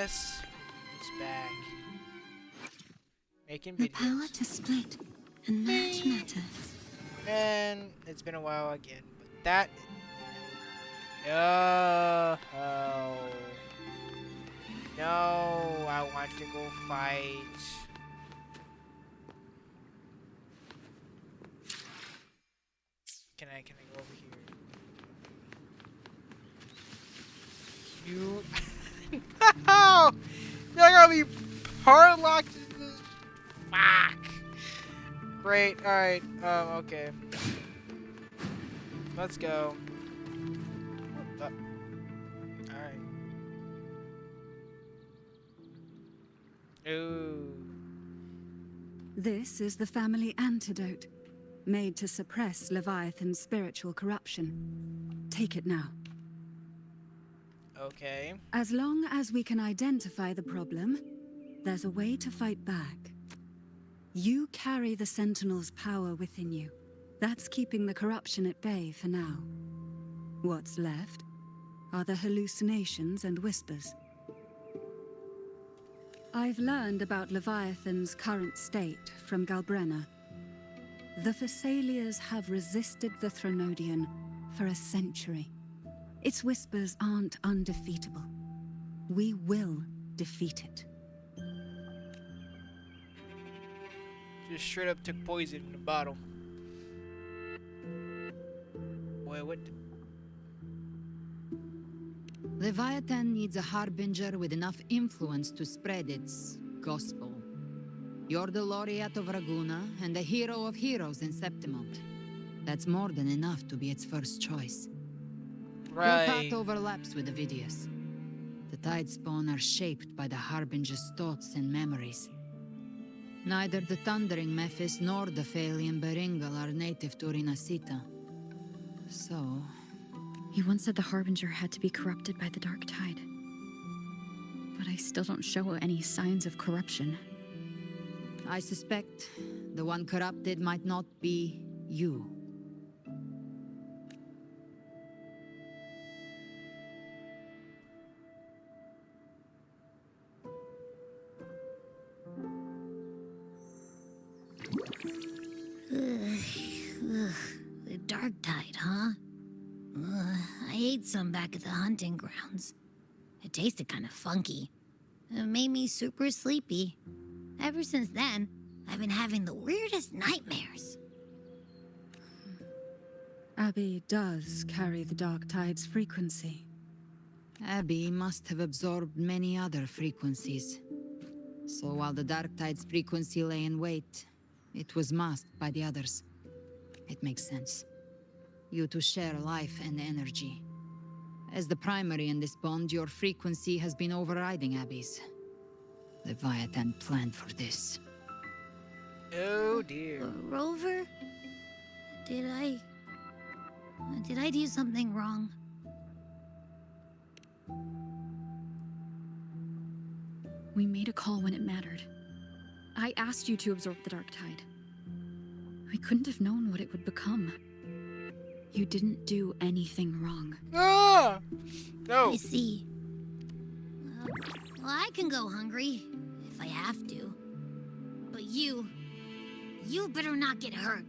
Yes, it's back. Making The power videos. to split and match matter. And it's been a while again. But that. Oh. No, I want to go fight. Can I go over here? You. No! You're gonna be hard locked in this. Fuck! Great, alright, okay. Let's go. Alright. Ooh. This is the family antidote, made to suppress Leviathan's spiritual corruption. Take it now. Okay. As long as we can identify the problem, there's a way to fight back. You carry the Sentinel's power within you. That's keeping the corruption at bay for now. What's left are the hallucinations and whispers. I've learned about Leviathan's current state from Galbrenna. The Thessalians have resisted the Thronodian for a century. Its whispers aren't undefeatable. We will defeat it. Just straight up took poison in the bottle. Wait, what? Leviathan needs a harbinger with enough influence to spread its gospel. You're the laureate of Raguna and the hero of heroes in Septimont. That's more than enough to be its first choice. Right. Your path overlaps with Avidius. The Tidespawn are shaped by the harbinger's thoughts and memories. Neither the Thundering Mephis nor the Phalian Beringal are native to Rinasita. So... He once said the Harbinger had to be corrupted by the Dark Tide. But I still don't show any signs of corruption. I suspect the one corrupted might not be you. The Dark Tide, huh? I ate some back at the hunting grounds. It tasted kind of funky. It made me super sleepy. Ever since then, I've been having the weirdest nightmares. Abby does carry the Dark Tide's frequency. Abby must have absorbed many other frequencies. So while the Dark Tide's frequency lay in wait, it was masked by the others. It makes sense. You two share life and energy. As the primary in this bond, your frequency has been overriding Abby's. Leviathan planned for this. Oh dear. Rover? Did I do something wrong? We made a call when it mattered. I asked you to absorb the Dark Tide. I couldn't have known what it would become. You didn't do anything wrong. Ah! No. I see. Well, I can go hungry if I have to. But you better not get hurt.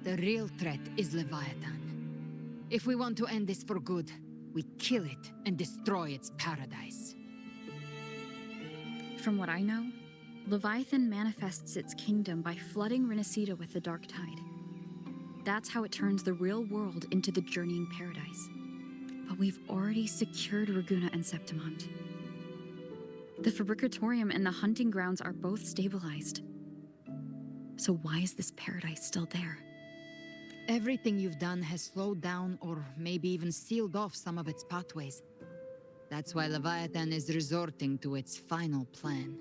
The real threat is Leviathan. If we want to end this for good, we kill it and destroy its paradise. From what I know, Leviathan manifests its kingdom by flooding Rinasita with the Dark Tide. That's how it turns the real world into the journeying paradise. But we've already secured Raguna and Septimont. The Fabricatorium and the hunting grounds are both stabilized. So why is this paradise still there? Everything you've done has slowed down or maybe even sealed off some of its pathways. That's why Leviathan is resorting to its final plan.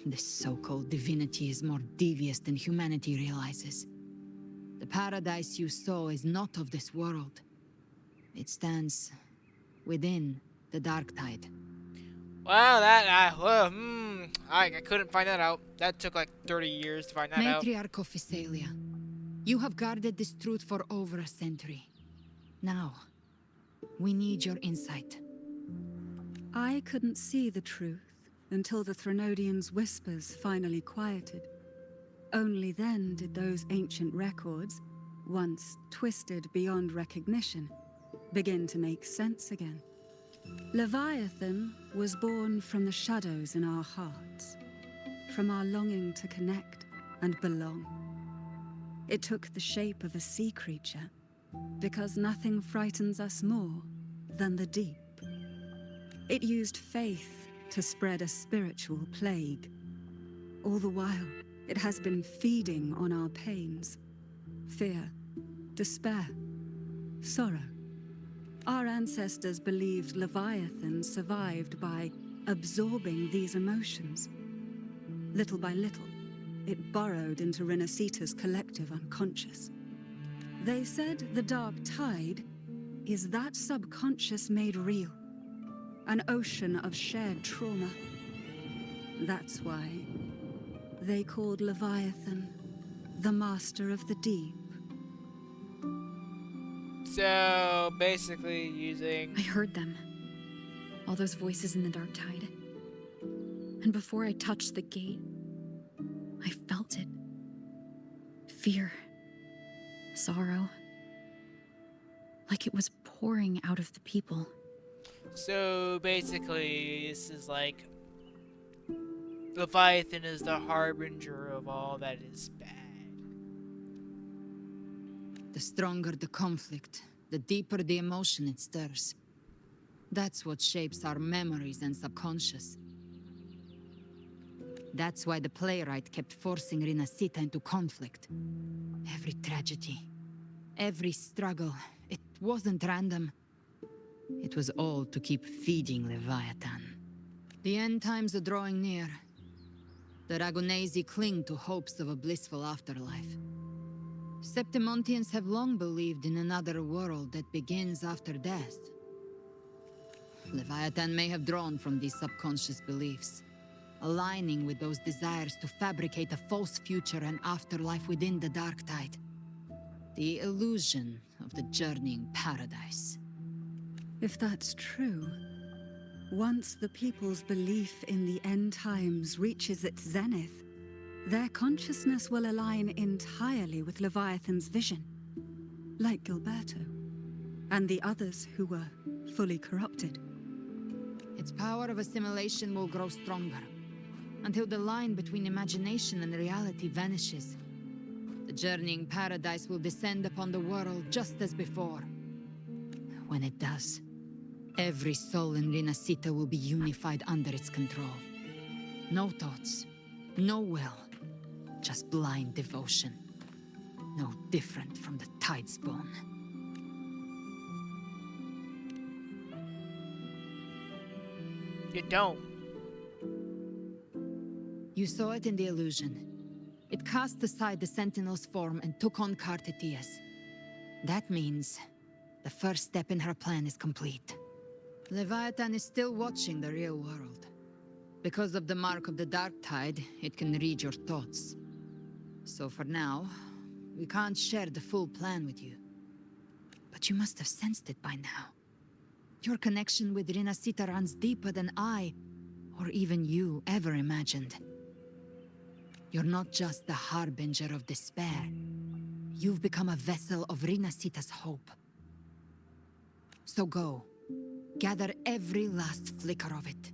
This so-called divinity is more devious than humanity realizes. The paradise you saw is not of this world. It stands within the Dark Tide. Wow, I couldn't find that out. That took like 30 years to find that out. Matriarch of Physalia, you have guarded this truth for over a century. Now, We need your insight. I couldn't see the truth until the Threnodians' whispers finally quieted. Only then did those ancient records, once twisted beyond recognition, begin to make sense again. Leviathan was born from the shadows in our hearts, from our longing to connect and belong. It took the shape of a sea creature, because nothing frightens us more than the deep. It used faith to spread a spiritual plague. All the while, it has been feeding on our pains, fear, despair, sorrow. Our ancestors believed Leviathan survived by absorbing these emotions. Little by little, it burrowed into Renacita's collective unconscious. They said the dark tide is that subconscious made real, an ocean of shared trauma. That's why they called Leviathan the Master of the Deep. So basically using... I heard them. All those voices in the dark tide. And before I touched the gate, I felt it. Fear. Sorrow. Like it was pouring out of the people. So basically this is like Leviathan is the harbinger of all that is bad. The stronger the conflict, the deeper the emotion it stirs. That's what shapes our memories and subconscious. That's why the playwright kept forcing Renacita into conflict. Every tragedy, every struggle, it wasn't random. It was all to keep feeding Leviathan. The end times are drawing near. The Ragonesi cling to hopes of a blissful afterlife. Septimontians have long believed in another world that begins after death. Leviathan may have drawn from these subconscious beliefs, aligning with those desires to fabricate a false future and afterlife within the dark tide. The illusion of the journeying paradise. If that's true, once the people's belief in the end times reaches its zenith, their consciousness will align entirely with Leviathan's vision, like Gilberto, and the others who were fully corrupted. Its power of assimilation will grow stronger, until the line between imagination and reality vanishes. The journeying paradise will descend upon the world just as before. When it does, every soul in Renacita will be unified under its control. No thoughts, no will, just blind devotion. No different from the Tidespawn. You don't. You saw it in the illusion. It cast aside the Sentinel's form and took on Cartetias. That means the first step in her plan is complete. Leviathan is still watching the real world. Because of the mark of the Dark Tide, it can read your thoughts. So for now, we can't share the full plan with you. But you must have sensed it by now. Your connection with Renacita runs deeper than I, or even you, ever imagined. You're not just the harbinger of despair. You've become a vessel of Renacita's hope. So go. Gather every last flicker of it.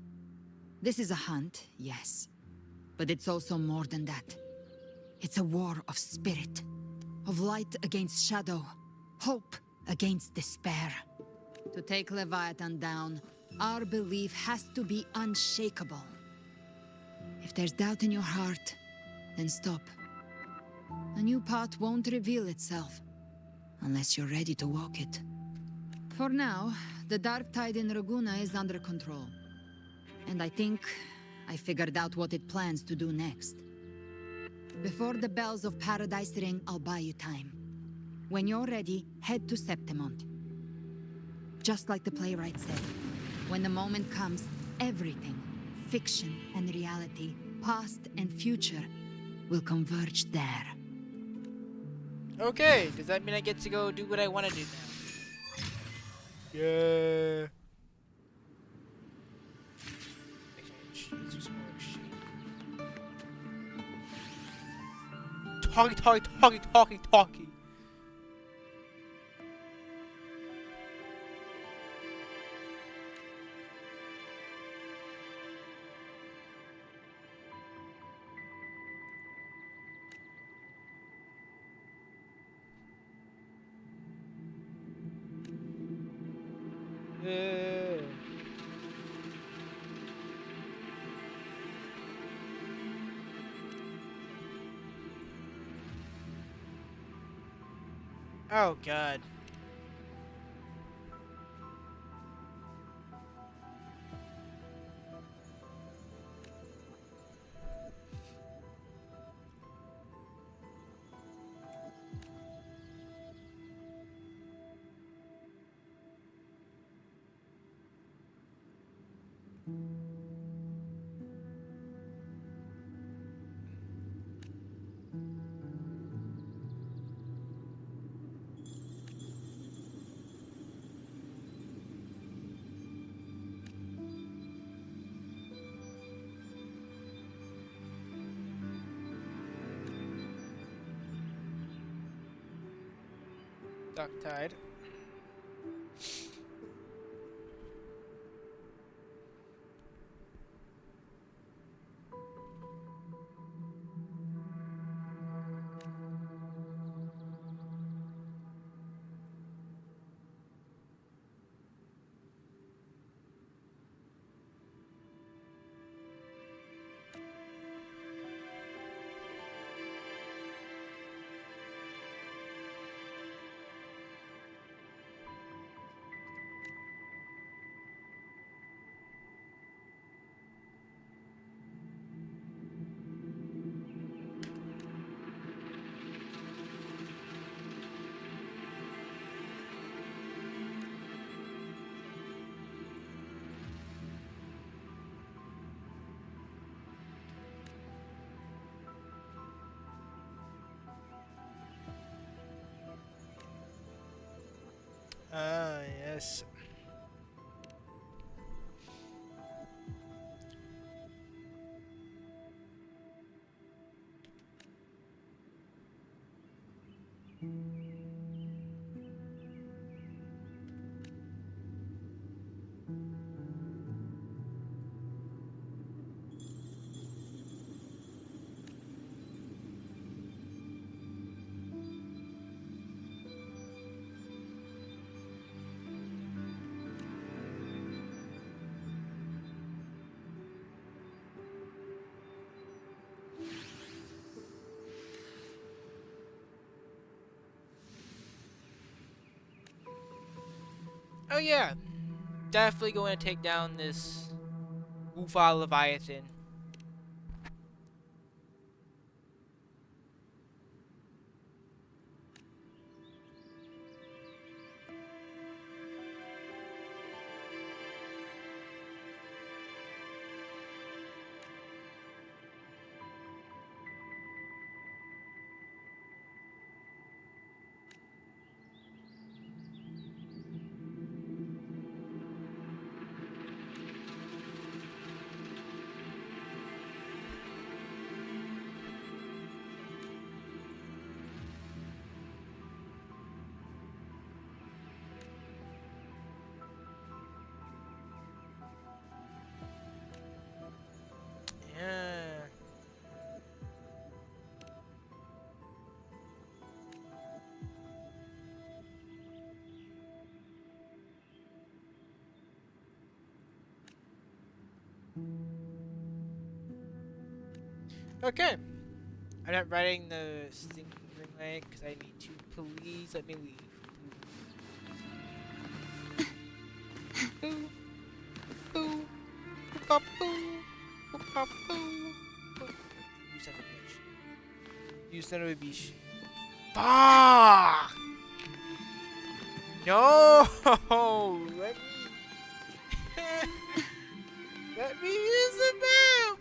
This is a hunt, yes. But it's also more than that. It's a war of spirit. Of light against shadow. Hope against despair. To take Leviathan down, our belief has to be unshakable. If there's doubt in your heart, then stop. A new path won't reveal itself, unless you're ready to walk it. For now, the dark tide in Raguna is under control. And I think I figured out what it plans to do next. Before the bells of Paradise ring, I'll buy you time. When you're ready, head to Septimont. Just like the playwright said, when the moment comes, everything, fiction and reality, past and future, will converge there. Okay, does that mean I get to go do what I want to do now? Yeah. Exchange. Let's do some more exchange. Talkie. Yeah. Oh god. Duck tide. Ah, yes. Oh yeah. Definitely going to take down this WuWa Leviathan. Yeah. Okay. I'm not writing the stinking ring light because I need to. Please let me leave. Boo. Boo. Boop, boo. Boop, boo. Boo. You son of a bitch. You son of a bitch. Fuck! No! Let me. Let me use the map!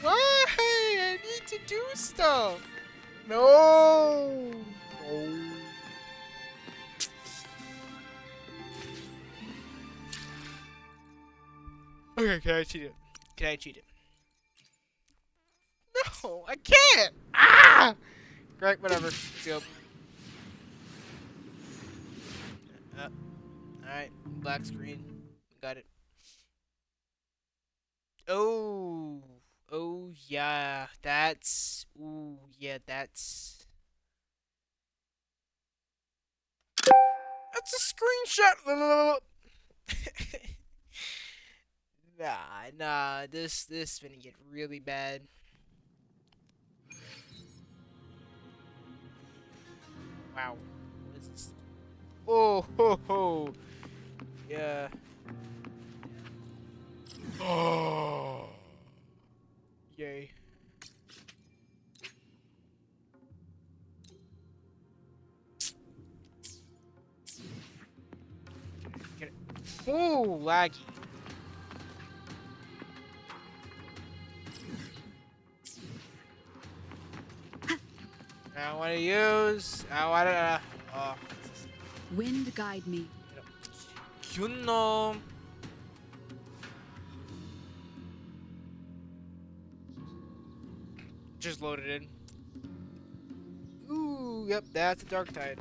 Why? I need to do stuff! No! No. Okay, can I cheat it? Can I cheat it? No, I can't! Ah! Right, whatever. Let's go. Alright, black screen. Got it. Oh. Oh, yeah. That's... Ooh, yeah, that's... That's a screenshot! Nah, this is gonna get really bad. Wow. What is this? Oh, ho, ho. Yeah. Oh. Yay. Get it. Oh, laggy. I want to use. I want to. Oh. Wind guide me. 균놈. Just loaded in. Ooh, yep, that's a dark tide.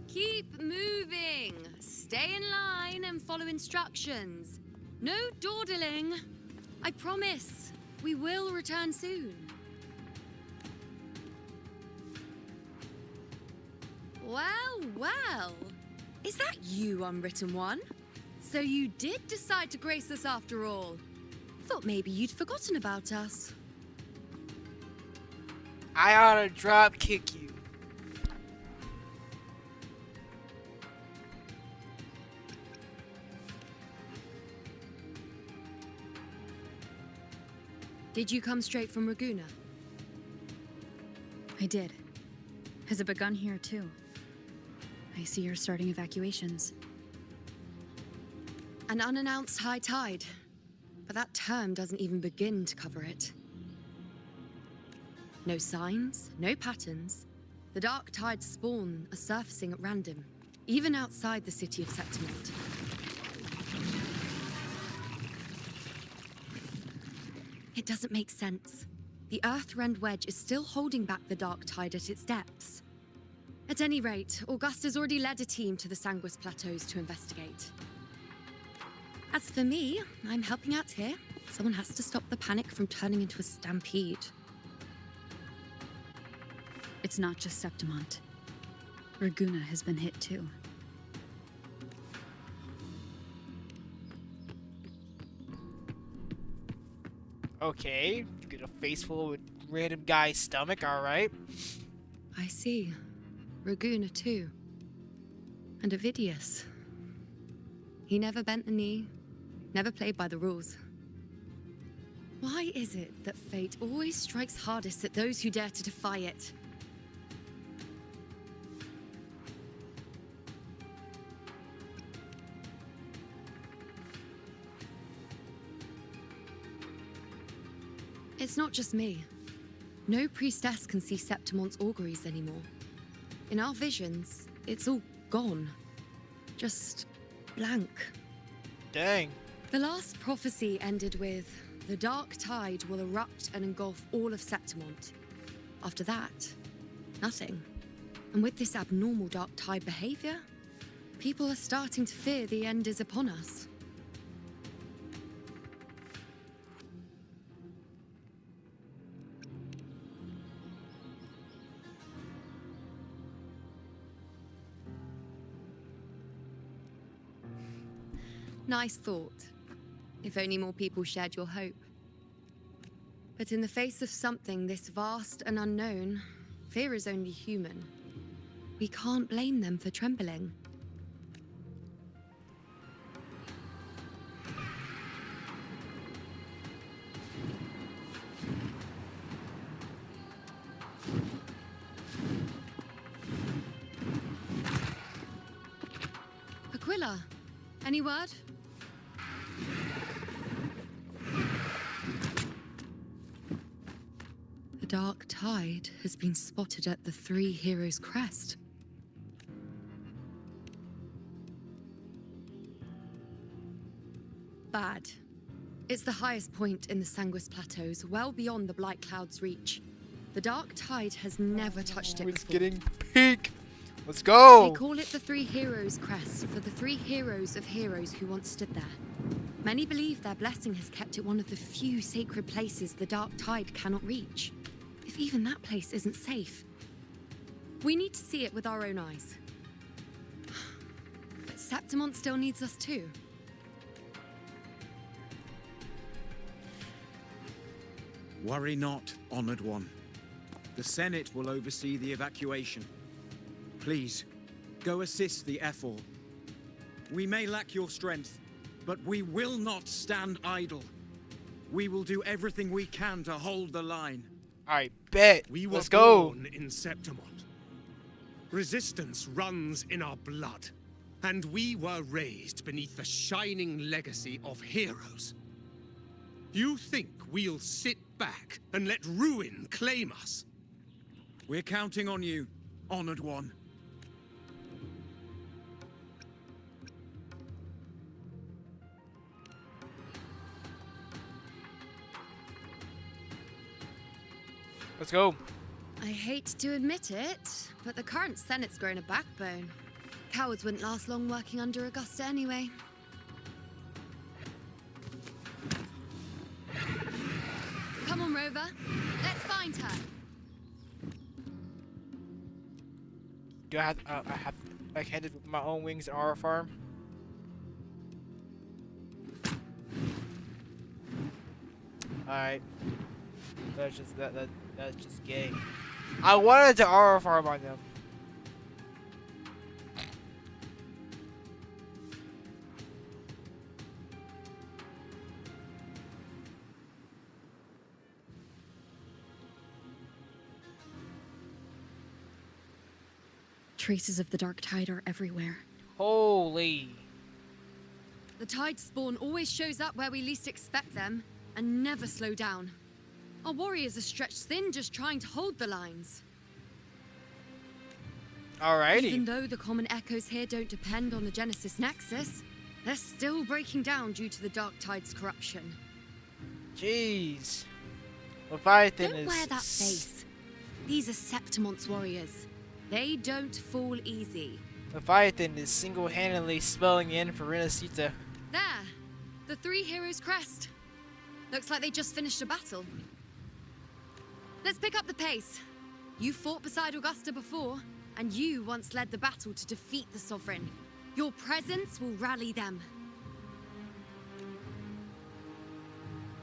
Keep moving. Stay in line and follow instructions. No dawdling. I promise. We will return soon. Well, well. Is that you, Unwritten One? So you did decide to grace us after all. Thought maybe you'd forgotten about us. I ought to drop kick you. Did you come straight from Raguna? I did. Has it begun here, too? I see you're starting evacuations. An unannounced high tide. But that term doesn't even begin to cover it. No signs, no patterns. The dark tide's spawn are surfacing at random, even outside the city of Septimont. It doesn't make sense. The Earth-Rend Wedge is still holding back the dark tide at its depths. At any rate, Augusta's already led a team to the Sanguis Plateaus to investigate. As for me, I'm helping out here. Someone has to stop the panic from turning into a stampede. It's not just Septimont. Raguna has been hit, too. Okay, get a face full of random guy's stomach, alright. I see. Raguna, too. And Ovidius. He never bent the knee, never played by the rules. Why is it that fate always strikes hardest at those who dare to defy it? It's not just me. No priestess can see Septimont's auguries anymore. In our visions, it's all gone. Just blank. Dang. The last prophecy ended with, the dark tide will erupt and engulf all of Septimont. After that, nothing. And with this abnormal dark tide behavior, people are starting to fear the end is upon us. Nice thought. If only more people shared your hope. But in the face of something this vast and unknown, fear is only human. We can't blame them for trembling. Aquila, any word? The dark tide has been spotted at the Three Heroes' Crest. bad. It's the highest point in the Sanguis Plateaus, well beyond the Blight Cloud's reach. The Dark Tide has never touched it It's before. getting peak. Let's go. They call it the Three Heroes Crest for the three heroes of heroes who once stood there. Many believe their blessing has kept it one of the few sacred places the Dark Tide cannot reach. If even that place isn't safe, we need to see it with our own eyes. But Septimont still needs us too. Worry not, Honored One. The Senate will oversee the evacuation. Please, go assist the Ethel. We may lack your strength, but we will not stand idle. We will do everything we can to hold the line. I bet. We were Let's go. born in Septimont. Resistance runs in our blood, and we were raised beneath the shining legacy of heroes. You think we'll sit back and let ruin claim us? We're counting on you, Honored One. Let's go. I hate to admit it, but the current Senate's grown a backbone. Cowards wouldn't last long working under Augusta anyway. Come on, Rover. Let's find her. Do I have like headed with my own wings and our farm? Alright. That's just that's just gay. I wanted to aura farm on them. Traces of the Dark Tide are everywhere. Holy. The Tide spawn always shows up where we least expect them, and never slow down. Our warriors are stretched thin just trying to hold the lines. Alrighty. Even though the common echoes here don't depend on the Genesis Nexus, they're still breaking down due to the Dark Tide's corruption. Jeez. Leviathan Don't is. wear that face. These are Septimont's warriors. They don't fall easy. Leviathan is single-handedly spelling in for Renacita. There, the Three Heroes Crest. Looks like they just finished a battle. Let's pick up the pace. You fought beside Augusta before, and you once led the battle to defeat the Sovereign. Your presence will rally them.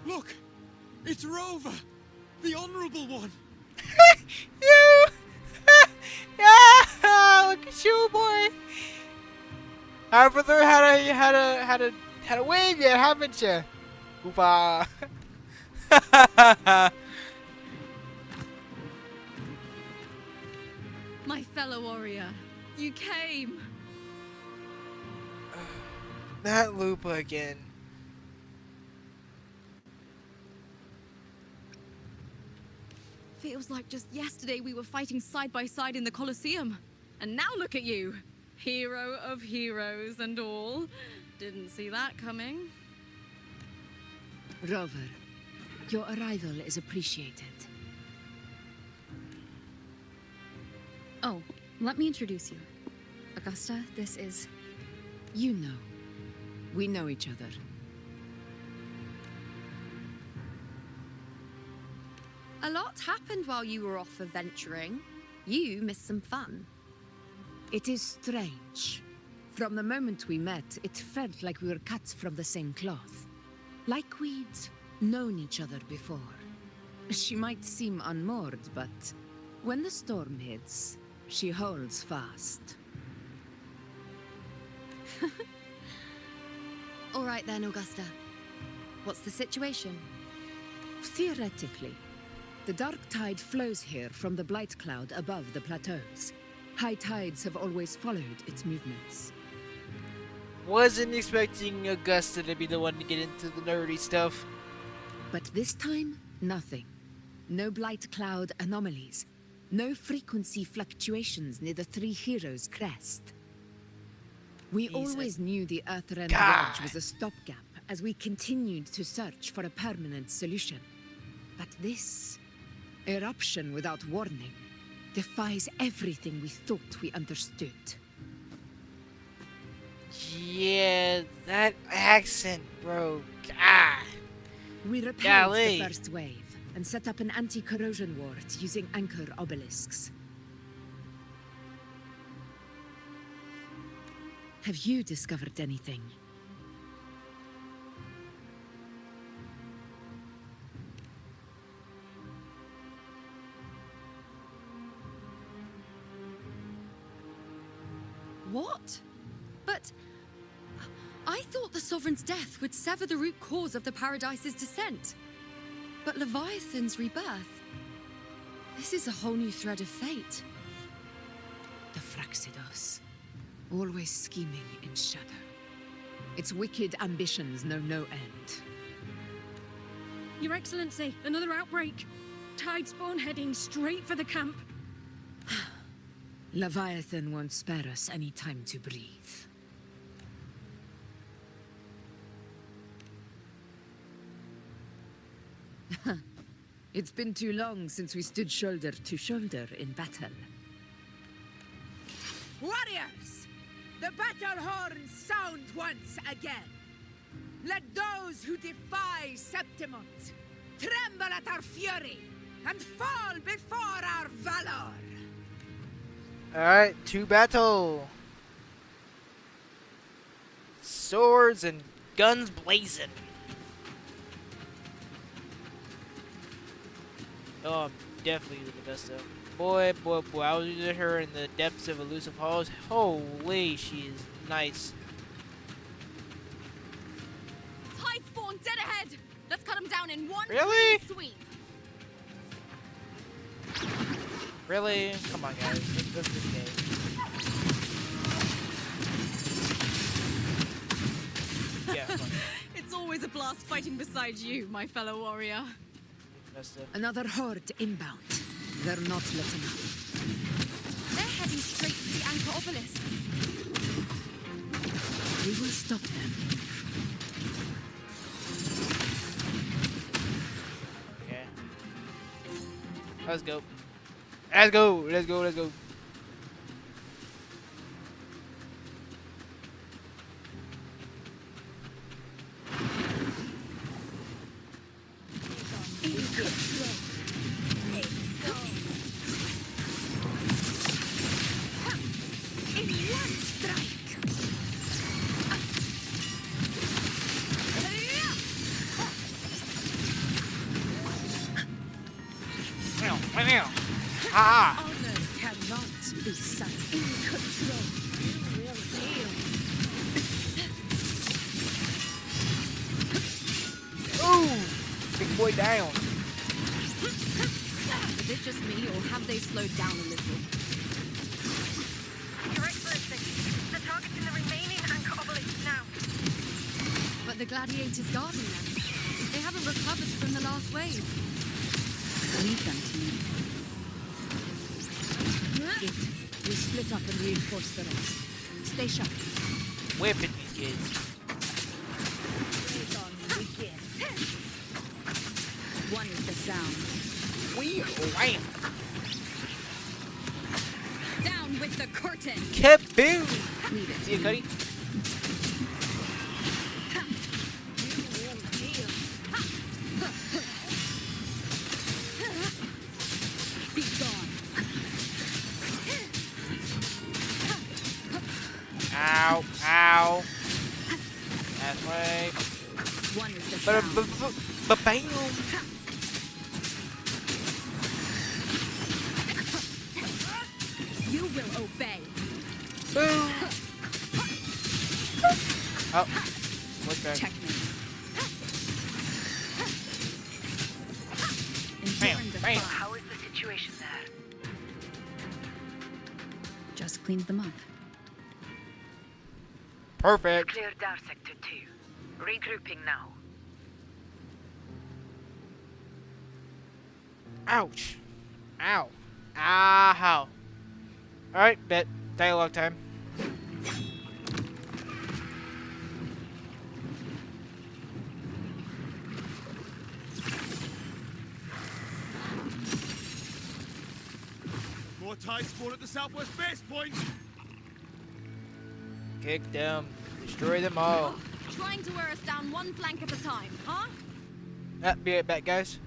Look! It's Rover! The Honorable One! You! Yeah! Look at you, boy! Haven't learned how to wave yet, haven't you? WuWa. My fellow warrior, you came. Not Lupa again. Feels like just yesterday we were fighting side by side in the Colosseum. And now look at you. Hero of heroes and all. Didn't see that coming. Rover, your arrival is appreciated. Oh, let me introduce you. Augusta, this is... You know. We know each other. A lot happened while you were off adventuring. You missed some fun. It is strange. From the moment we met, it felt like we were cut from the same cloth. Like we'd known each other before. She might seem unmoored, but when the storm hits, she holds fast. All right then, Augusta. What's the situation? Theoretically, the Dark Tide flows here from the Blight Cloud above the plateaus. High tides have always followed its movements. Wasn't expecting Augusta to be the one to get into the nerdy stuff. But this time, nothing. No Blight Cloud anomalies. No frequency fluctuations near the Three Heroes Crest. We He's always knew the Earthrealm god. Wedge was a stopgap as we continued to search for a permanent solution. But this eruption without warning defies everything we thought we understood. Yeah, that accent, bro. God. We repelled Golly. the first wave and set up an anti-corrosion ward using anchor obelisks. Have you discovered anything? What? But I thought the Sovereign's death would sever the root cause of the Paradise's descent. But Leviathan's rebirth. This is a whole new thread of fate. The Fraxidos, always scheming in shadow. Its wicked ambitions know no end. Your Excellency, another outbreak. Tide spawn heading straight for the camp. Leviathan won't spare us any time to breathe. It's been too long since we stood shoulder to shoulder in battle. Warriors! The battle horn sound once again! Let those who defy Septimont tremble at our fury and fall before our valor! Alright, to battle. Swords and guns blazing. Oh, I'm definitely the best of. Boy, boy, boy, I was using her in the depths of elusive halls. Holy, she is nice. Tide spawn dead ahead! Let's cut them down in one Really? sweep. Really? Come on, guys. Let's this game. Yeah, come on. It's always a blast fighting beside you, my fellow warrior. Another horde inbound. They're not letting up. They're heading straight for the anchor obelisk. We will stop them. Okay. Let's go. Let's go. Let's go. Let's go. Ah! Honor cannot be sunk in control. You will fail. Ooh! Big boy down. Is it just me, or have they slowed down a little? Your Excellency, the target's in the remaining anchor obelisk now. But the gladiators guarding them. They haven't recovered from the last wave. Leave them to me. It. We split up and reinforce the rest. Stay sharp. Whipping these kids. One is the sound. We wham! Down with the curtain! Kaboom! Leave it. See you, Cuddy? Be gone! Ow! Ow! That's right. One is the sound. Ba-bam! You will obey! Boom! Oh. What's that? Checkmate. Bam! Bam! How is the situation there? Just cleaned them up. Perfect. Clear Dar Sector 2. Regrouping now. Ouch. Ow. Ow. Alright, bet. Dialogue time. More tide spawn at the southwest base point! Kick them. Destroy them all. Trying to wear us down one flank at a time, huh? Be right back, guys.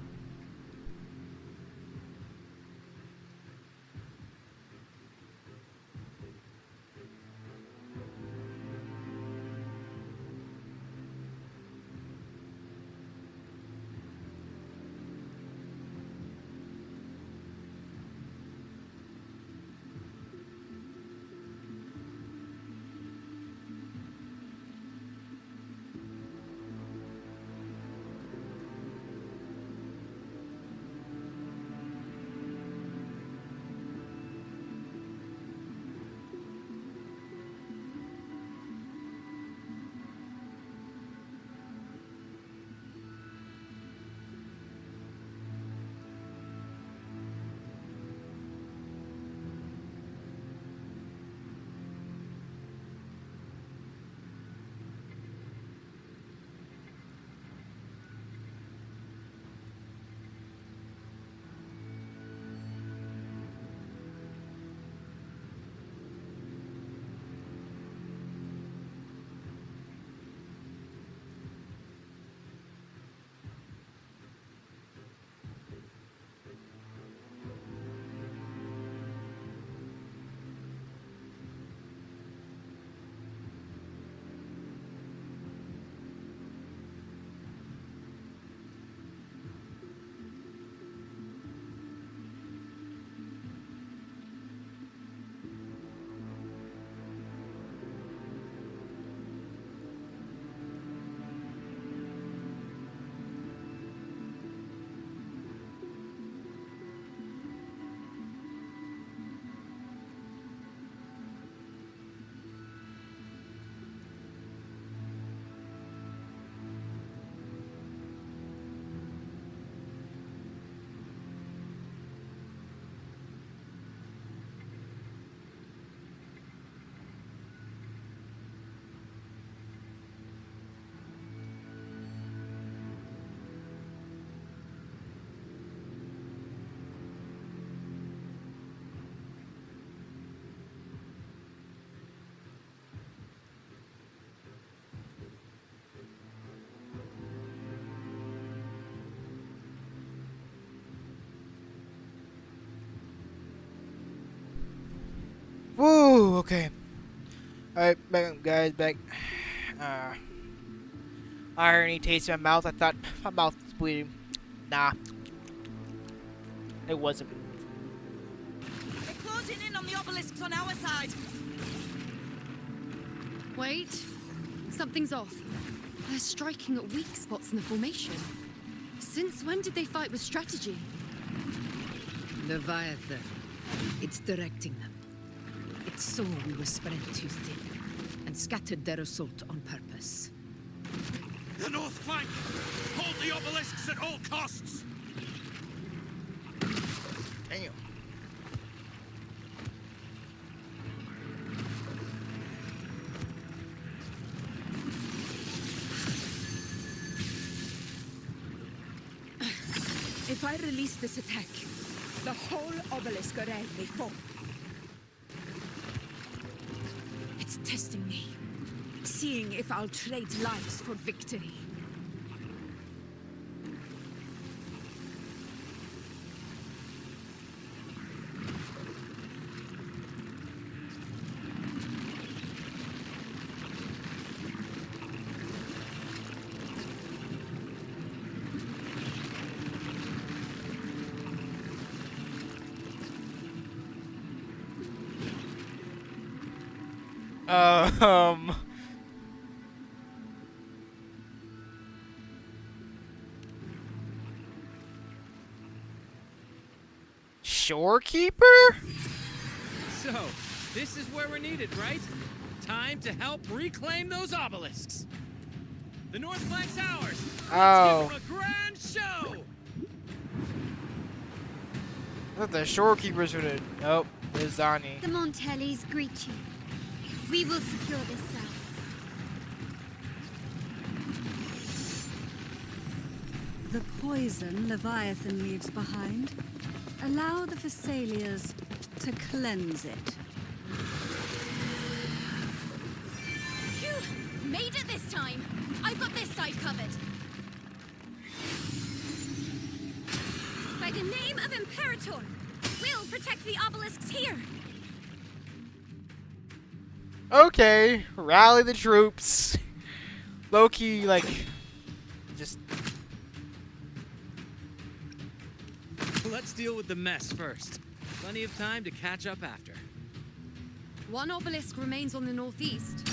Woo, okay. Alright, back, guys, back. Irony taste in my mouth. I thought my mouth was bleeding. Nah. It wasn't. They're closing in on the obelisks on our side. Wait. Something's off. They're striking at weak spots in the formation. Since when did they fight with strategy? Leviathan. It's directing them. It saw we were spread too thin, and scattered their assault on purpose. The north flank! Hold the obelisks at all costs! Damn. If I release this attack, the whole obelisk array may fall. It's testing me, seeing if I'll trade lives for victory. Shorekeeper? So, this is where we're needed, right? Time to help reclaim those obelisks. The north flank's ours. Oh. Let's give them a grand show. I thought the shorekeepers would have. Nope, there's Zani. The Montellis greet you. We will secure this cell. The poison Leviathan leaves behind allow the Thessalias to cleanse it. Phew! Made it this time! I've got this side covered. By the name of Imperator, we'll protect the obelisks here. Okay, rally the troops. Loki, like, just... Let's deal with the mess first. Plenty of time to catch up after. One obelisk remains on the northeast.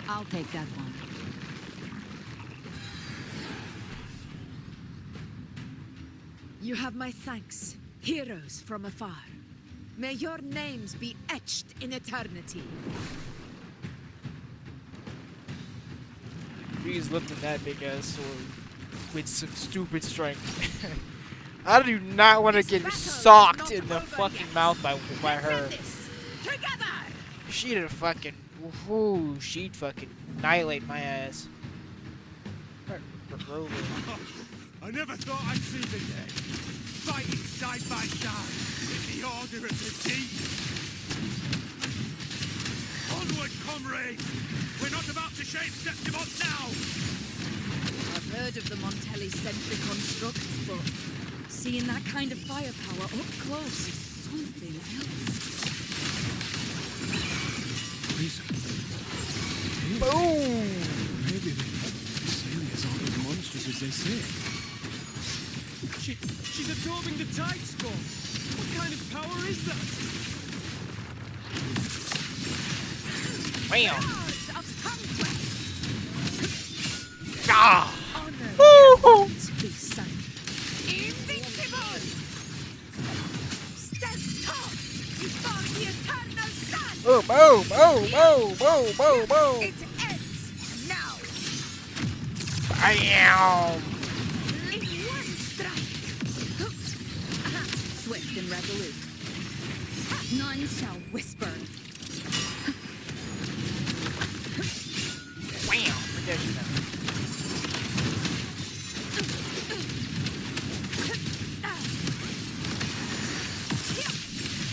I'll take that one. You have my thanks, heroes from afar. May your names be etched in eternity. He's lifting that big ass sword with some stupid strength. I do not want to get socked in the fucking mouth by her. She'd fucking, ooh, she'd fucking annihilate my ass. I never thought I'd see the day. Fighting side by side in the order of the deep. Onward, comrades! We're not about to shave Septimont now! I've heard of the Montelli-centric constructs, but seeing that kind of firepower up close is something else. Boom! Maybe the sailors aren't as monstrous as they say. She's absorbing the tide spawn. What kind of power is that? Bam! Ah! Woo! Invincible! Stand tall before the eternal sun! Boom, boom, boom, boom, boom, boom, boom! It ends now! Bam! In one strike! Swift and resolute. None shall whisper. Wham! Protection now.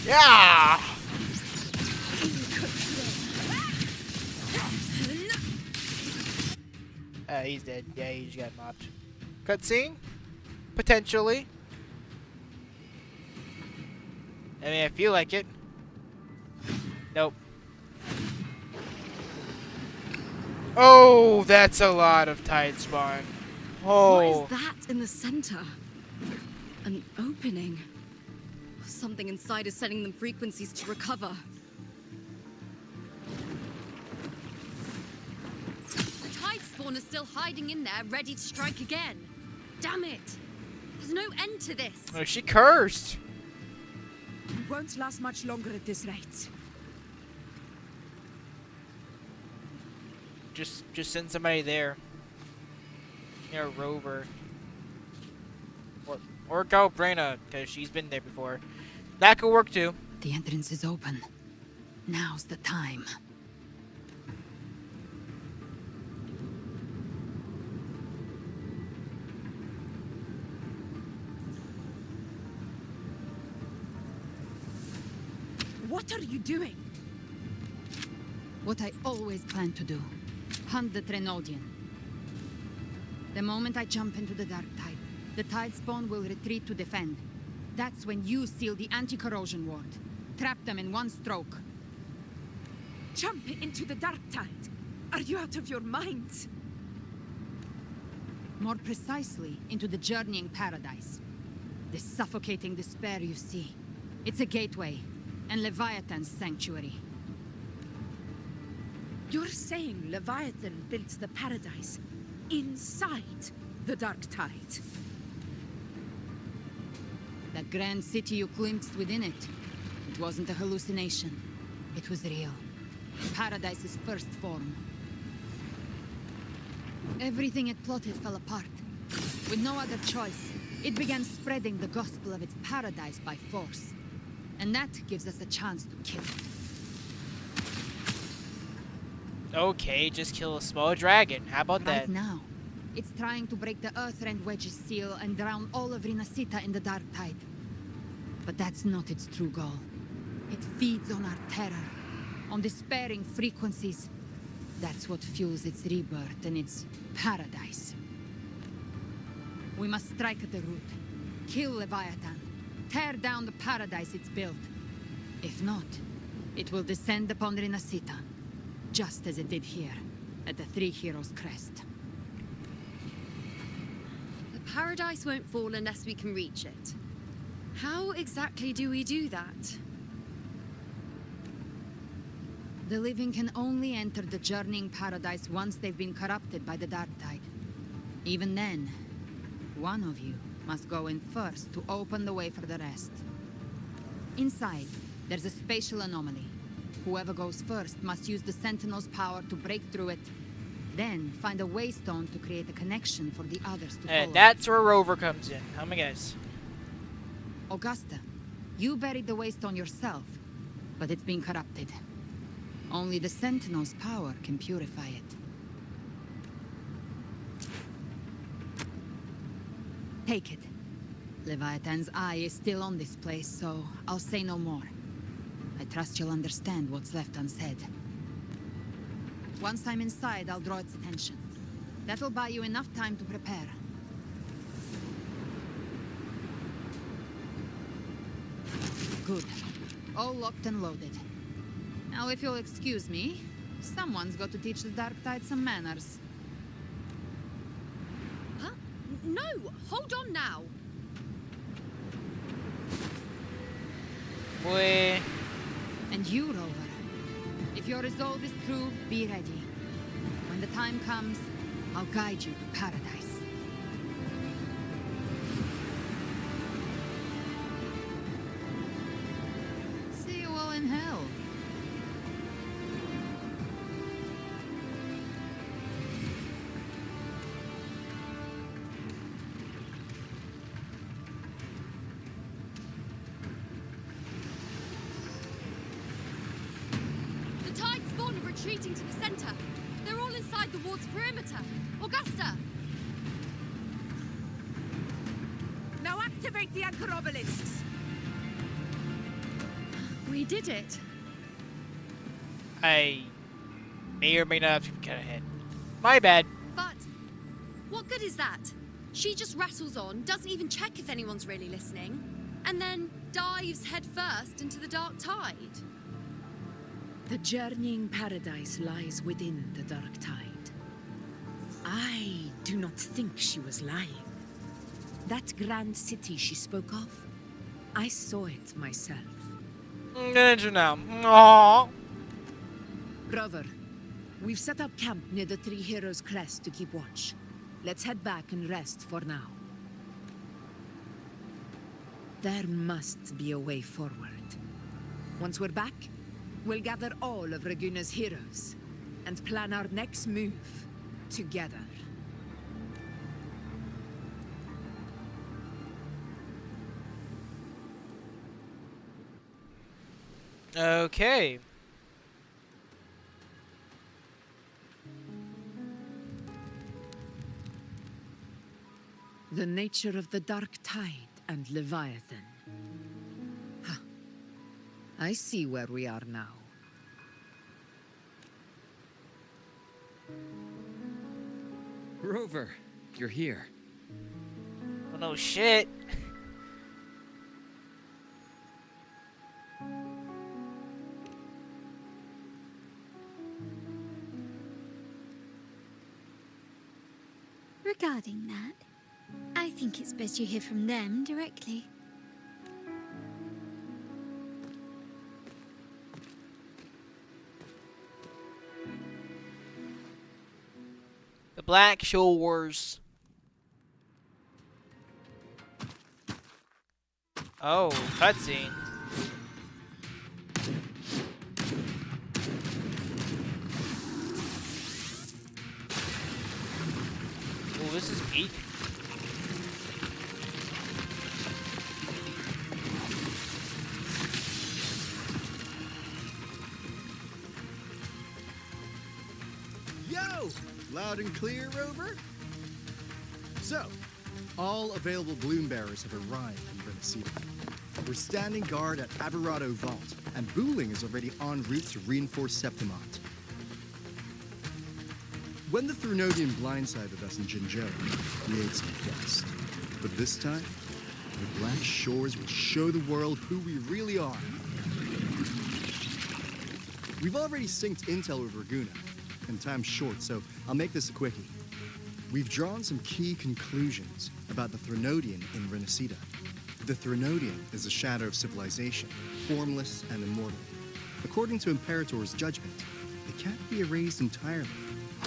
Yeah! He's dead. Yeah, he just got mopped. Cutscene? Potentially. I mean, I feel like it. Nope. Oh, that's a lot of tide spawn. Oh. What is that in the center? An opening. Something inside is sending them frequencies to recover. The tide spawn is still hiding in there, ready to strike again. Damn it! There's no end to this. Oh, she cursed. It won't last much longer at this rate. Just send somebody there. You know, Rover. Or go Brenna, because she's been there before. That could work too. The entrance is open. Now's the time. What are you doing? What I always planned to do. Hunt the Trenodian. The moment I jump into the dark tide, the tide spawn will retreat to defend. That's when you seal the anti-corrosion ward. Trap them in one stroke. Jump into the dark tide. Are you out of your mind? More precisely, into the journeying paradise. The suffocating despair you see. It's a gateway, and Leviathan's sanctuary. You're saying Leviathan built the paradise inside the dark tide? That grand city you glimpsed within it, it wasn't a hallucination. It was real. Paradise's first form. Everything it plotted fell apart. With no other choice, it began spreading the gospel of its paradise by force. And that gives us a chance to kill it. Okay, just kill a small dragon. How about that? Right now, It's trying to break the Earthrend Wedge's seal and drown all of Rinasita in the Dark Tide. But that's not its true goal. It feeds on our terror, on despairing frequencies. That's what fuels its rebirth and its paradise. We must strike at the root, kill Leviathan, tear down the paradise it's built. If not, it will descend upon Rinasita, just as it did here, at the Three Heroes' Crest. The paradise won't fall unless we can reach it. How exactly do we do that? The living can only enter the journeying paradise once they've been corrupted by the Dark Tide. Even then, one of you must go in first to open the way for the rest. Inside, there's a spatial anomaly. Whoever goes first must use the Sentinel's power to break through it, then find a waystone to create a connection for the others to follow. And that's where Rover comes in. How many guys? Augusta, you buried the waystone yourself, but it's been corrupted. Only the Sentinel's power can purify it. Take it. Leviathan's eye is still on this place, so I'll say no more. I trust you'll understand what's left unsaid. Once I'm inside, I'll draw its attention. That'll buy you enough time to prepare. Good. All locked and loaded. Now, if you'll excuse me, someone's got to teach the Dark Tide some manners. Huh? No! Hold on now! Boy. And you, Rover. If your resolve is true, be ready. When the time comes, I'll guide you to paradise. See you all in hell. Retreating to the center. They're all inside the ward's perimeter. Augusta! Now activate the anchor obelisks. We did it. I may or may not have to get ahead. My bad. But what good is that? She just rattles on, doesn't even check if anyone's really listening, and then dives headfirst into the Dark Tide. The journeying paradise lies within the Dark Tide. I do not think she was lying. That grand city she spoke of, I saw it myself. Ninja now. Aww. Rover, we've set up camp near the Three Heroes' Crest to keep watch. Let's head back and rest for now. There must be a way forward. Once we're back, we'll gather all of Raguna's heroes and plan our next move together. Okay. The nature of the Dark Tide and Leviathan. Huh. I see where we are now. Rover, you're here. Oh no shit. Regarding that, I think it's best you hear from them directly. The Black Shores. Oh, cutscene. Oh, this is peak. Yo! Loud and clear, Rover? So, all available bloom bearers have arrived in Renacida. We're standing guard at Aberrado Vault, and Booling is already en route to reinforce Septimont. When the Threnodian blindsided us in Jinzhou, we ate some dust. But this time, the Black Shores will show the world who we really are. We've already synced intel with Raguna, and time's short, so I'll make this a quickie. We've drawn some key conclusions about the Threnodian in Renacida. The Threnodian is a shadow of civilization, formless and immortal. According to Imperator's judgment, they can't be erased entirely,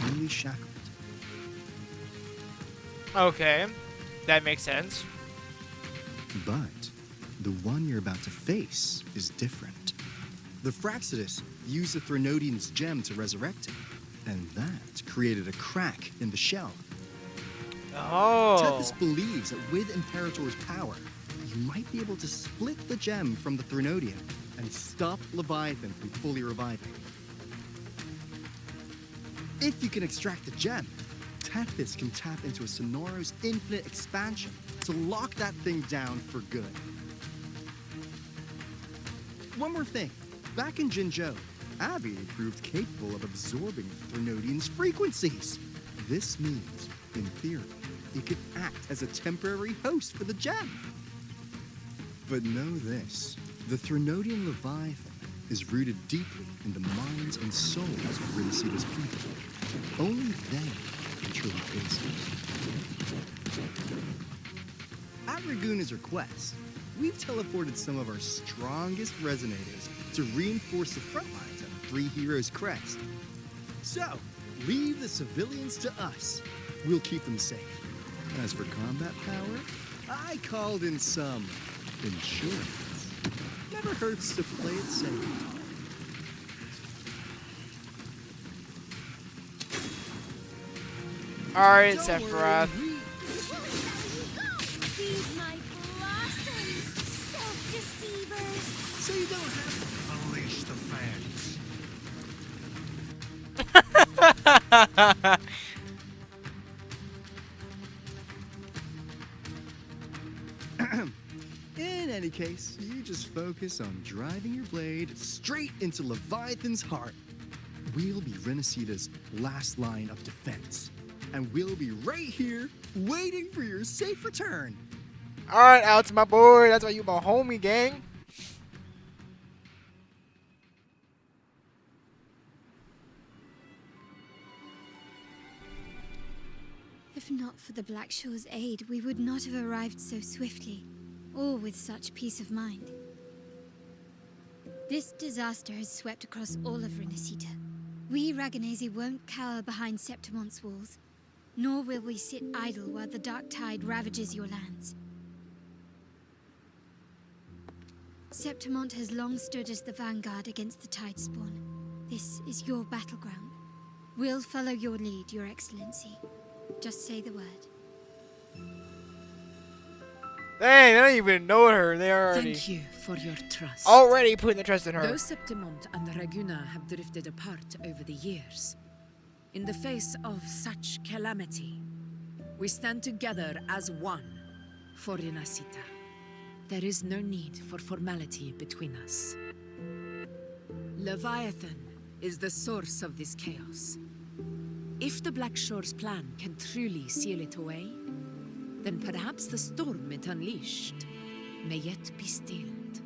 only shackled. Okay, that makes sense. But the one you're about to face is different. The Fraxidus used the Threnodian's gem to resurrect him, and that created a crack in the shell. Oh. Tethys believes that with Imperator's power, you might be able to split the gem from the Threnodian and stop Leviathan from fully reviving. If you can extract the gem, Tethys can tap into a Sonoro's infinite expansion to lock that thing down for good. One more thing. Back in Jinzhou, Abby proved capable of absorbing Threnodian's frequencies. This means, in theory, it could act as a temporary host for the gem. But know this, the Threnodian Leviathan is rooted deeply in the minds and souls of Renacida's people. Only they can truly face it. At Raguna's request, we've teleported some of our strongest resonators to reinforce the front lines at Three Heroes Crest. So, leave the civilians to us. We'll keep them safe. As for combat power, I called in some insurance. Never hurts to play it safe. Alright, Sephiroth. Feed my blossoms, self-deceivers. So you don't have to unleash the fans. In any case, you just focus on driving your blade straight into Leviathan's heart. We'll be Renacida's last line of defense. And we'll be right here, waiting for your safe return. Alright, out to my boy. That's why you my homie, gang. If not for the Black Shore's aid, we would not have arrived so swiftly, or with such peace of mind. This disaster has swept across all of Renacida. We Raganese won't cower behind Septimont's walls, nor will we sit idle while the dark tide ravages your lands. Septimont has long stood as the vanguard against the tide spawn. This is your battleground. We'll follow your lead, Your Excellency. Just say the word. Dang, they don't even know her. They already... Thank you for your trust. Already putting the trust in her. Though Septimont and Raguna have drifted apart over the years, in the face of such calamity, we stand together as one for Renacida. There is no need for formality between us. Leviathan is the source of this chaos. If the Black Shore's plan can truly seal it away, then perhaps the storm it unleashed may yet be stilled.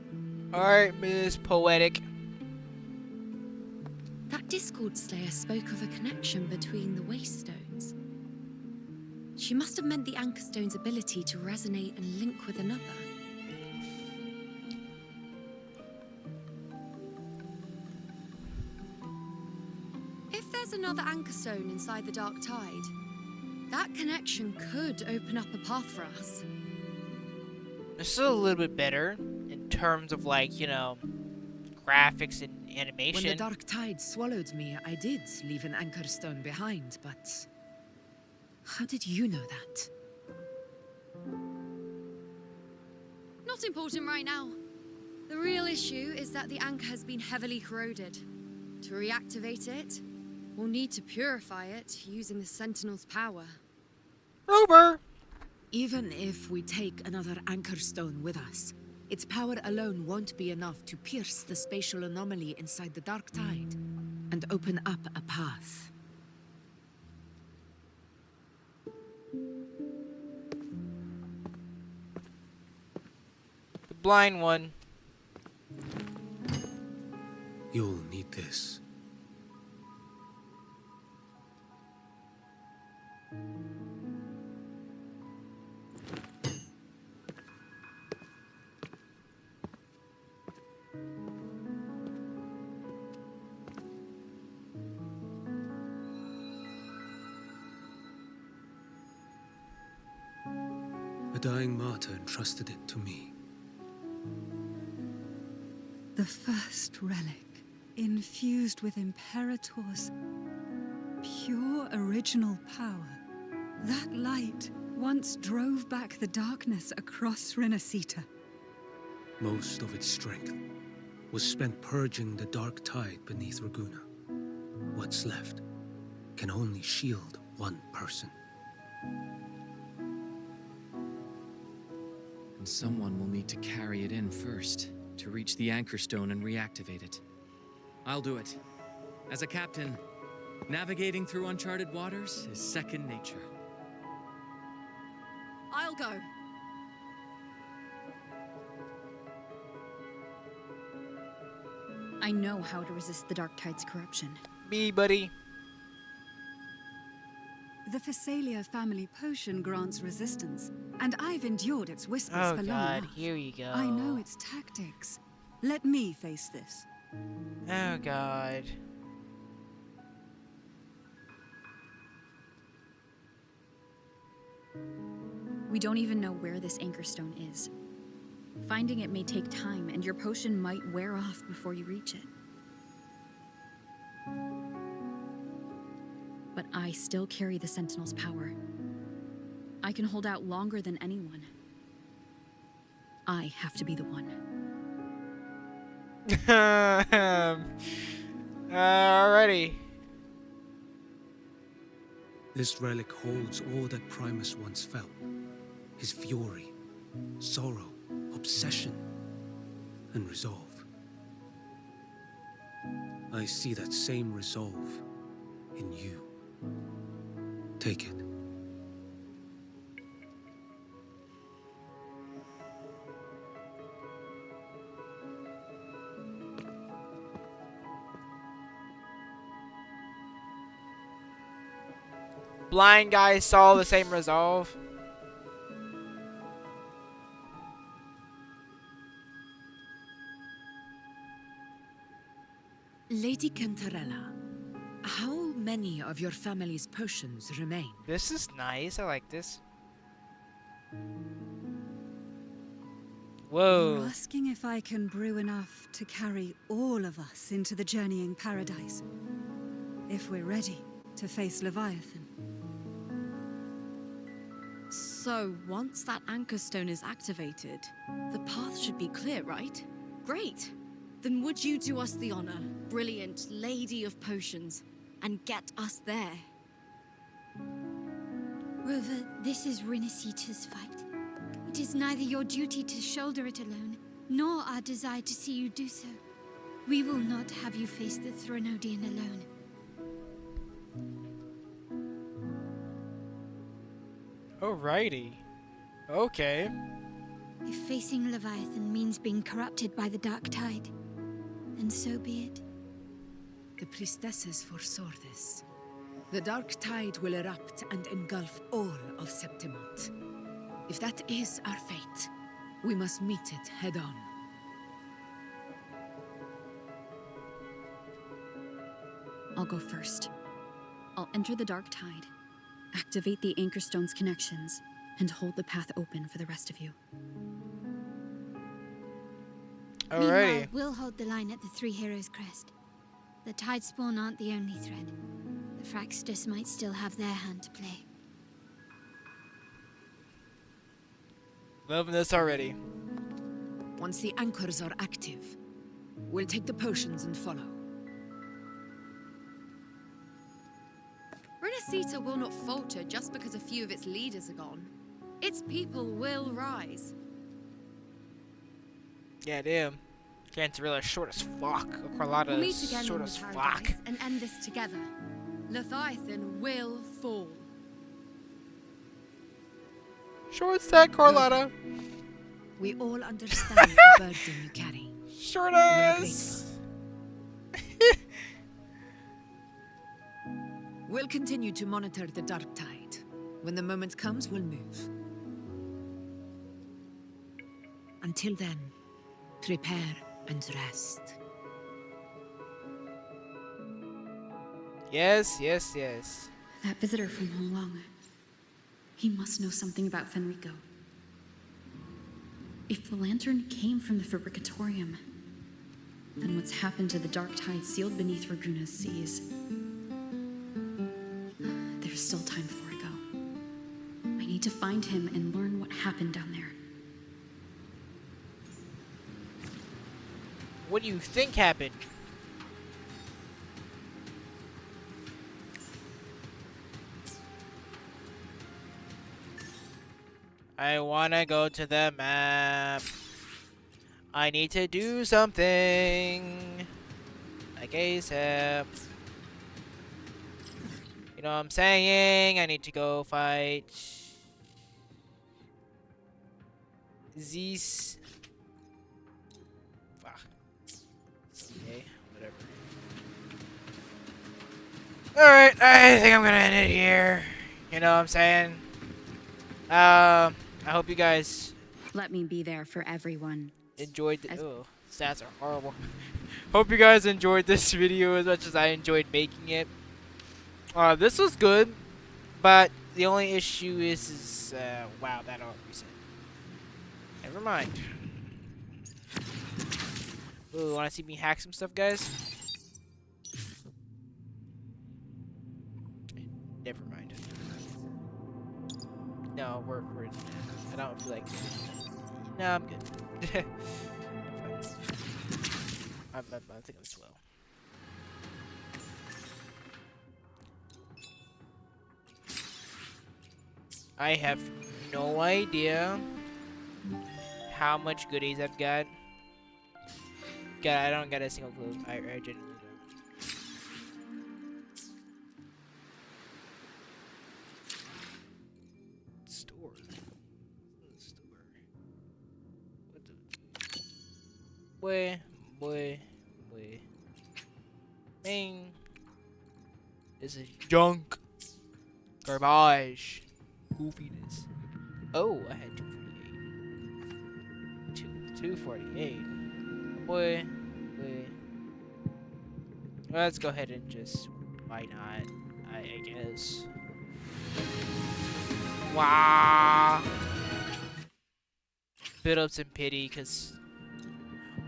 Alright, Ms. Poetic. That Discord Slayer spoke of a connection between the Waste Stones. She must have meant the Anchor Stone's ability to resonate and link with another. If there's another Anchor Stone inside the Dark Tide, that connection could open up a path for us. It's still a little bit better in terms of, like, you know, graphics and animation. When the Dark Tide swallowed me, I did leave an Anchor Stone behind, but how did you know that? Not important right now. The real issue is that the anchor has been heavily corroded. To reactivate it, we'll need to purify it using the Sentinel's power. Rover! Even if we take another anchor stone with us, its power alone won't be enough to pierce the spatial anomaly inside the dark tide and open up a path. The blind one. You'll need this. A dying martyr entrusted it to me. The first relic, infused with Imperator's pure original power. That light once drove back the darkness across Renacita. Most of its strength was spent purging the dark tide beneath Raguna. What's left can only shield one person. And someone will need to carry it in first, to reach the anchor stone and reactivate it. I'll do it. As a captain, navigating through uncharted waters is second nature. I'll go. I know how to resist the dark tide's corruption. Me, buddy. The Phasalia family potion grants resistance, and I've endured its whispers Oh for long god, enough. here you go. I know its tactics. Let me face this. Oh god. We don't even know where this anchor stone is. Finding it may take time, and your potion might wear off before you reach it. But I still carry the Sentinel's power. I can hold out longer than anyone. I have to be the one. Alrighty. This relic holds all that Primus once felt. His fury, sorrow, obsession, and resolve. I see that same resolve in you. Take it. Blind guy saw the same resolve. Lady Cantarella, how many of your family's potions remain? This is nice. I like this. Whoa. You're asking if I can brew enough to carry all of us into the journeying paradise. If we're ready to face Leviathan. So, once that anchor stone is activated, the path should be clear, right? Great! Then would you do us the honor, brilliant Lady of Potions, and get us there? Rover, this is Renacita's fight. It is neither your duty to shoulder it alone, nor our desire to see you do so. We will not have you face the Threnodian alone. Alrighty. Okay. If facing Leviathan means being corrupted by the dark tide, then so be it. The priestesses foresaw this. The dark tide will erupt and engulf all of Septimont. If that is our fate, we must meet it head-on. I'll go first. I'll enter the dark tide, activate the anchor stone's connections, and hold the path open for the rest of you. Alrighty. Meanwhile, we'll hold the line at the Three Heroes Crest. The tide spawn aren't the only threat. The Fraxtus might still have their hand to play. Loving this already. Once the anchors are active, we'll take the potions and follow. Renacita will not falter just because a few of its leaders are gone. its people will rise. Yeah, damn. Cantarella's short as fuck. We'll meet Carlotta's again short in as the fuck. paradise and end this together. Leviathan will fall. Short stack, Carlotta. We all understand the burden you carry. Short We are ass. We'll continue to monitor the dark tide. When the moment comes, we'll move. Until then, prepare and rest. Yes, yes, yes. That visitor from Honglong. He must know something about Fenrico. If the lantern came from the Fabricatorium, then what's happened to the dark tide sealed beneath Raguna's seas? There's still time before I go. I need to find him and learn what happened down there. What do you think happened? I wanna go to the map. I need to do something. Like ASAP. You know what I'm saying? I need to go fight these. Fuck. Okay, whatever. Alright, I think I'm gonna end it here. You know what I'm saying? I hope you guys Let me be there for everyone. enjoyed the stats are horrible. Hope you guys enjoyed this video as much as I enjoyed making it. This was good, but the only issue is wow, that auto reset. Never mind. Ooh, wanna see me hack some stuff, guys? Never mind. No, we're I don't feel like. No, I'm good. I think I'm slow. I have no idea how much goodies I've got. I don't got a single clue. I genuinely don't. Store. What the? Boy. Man. This is junk. Garbage. Goofiness. Oh, I had 248. 248. Boy. Let's go ahead and just. Why not? I guess. Wow. Build up some pity, cause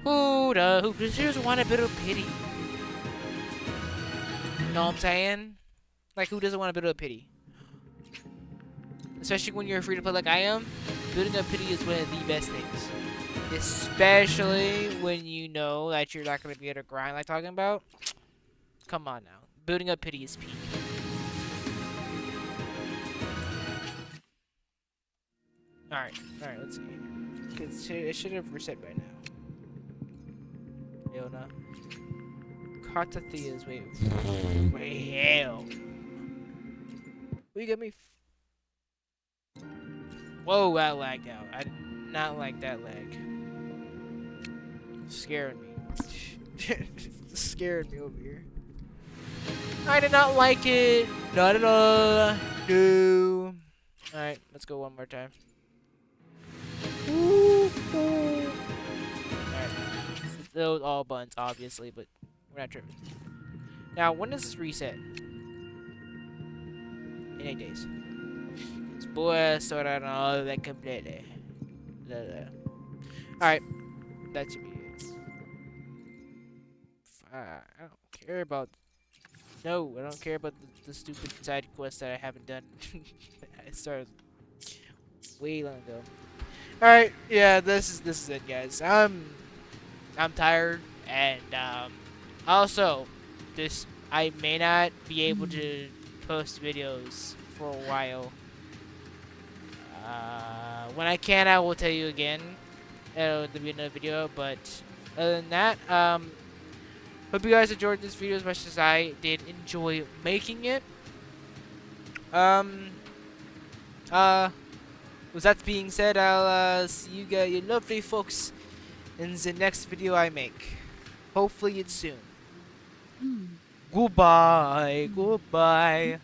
who just want a bit of pity? You know what I'm saying? Like, who doesn't want a bit of pity? Especially when you're free to play like I am, building up pity is one of the best things. Especially when you know that you're not going to be able to grind like talking about. Come on now. Building up pity is peak. Alright, let's see. Cause it should have reset by now. Leona. Katathea's wait, hell. Will you get me? Whoa, that lagged out. I did not like that lag. Scared me. Scared me over here. I did not like it. Not at all. No. Alright, let's go one more time. Alright. Those all buns, obviously, but we're not tripping. Now, when does this reset? In 8 days. Boy, sort out all that completely. Alright. That should be it. I don't care about. No, I don't care about the stupid side quest that I haven't done. I started way long ago. Alright, yeah, this is it, guys. I'm tired, and also, I may not be able to post videos for a while. When I can, I will tell you again. There'll be another video, but other than that, hope you guys enjoyed this video as much as I did enjoy making it. With that being said, I'll see you guys, you lovely folks, in the next video I make. Hopefully it's soon. Goodbye. Goodbye.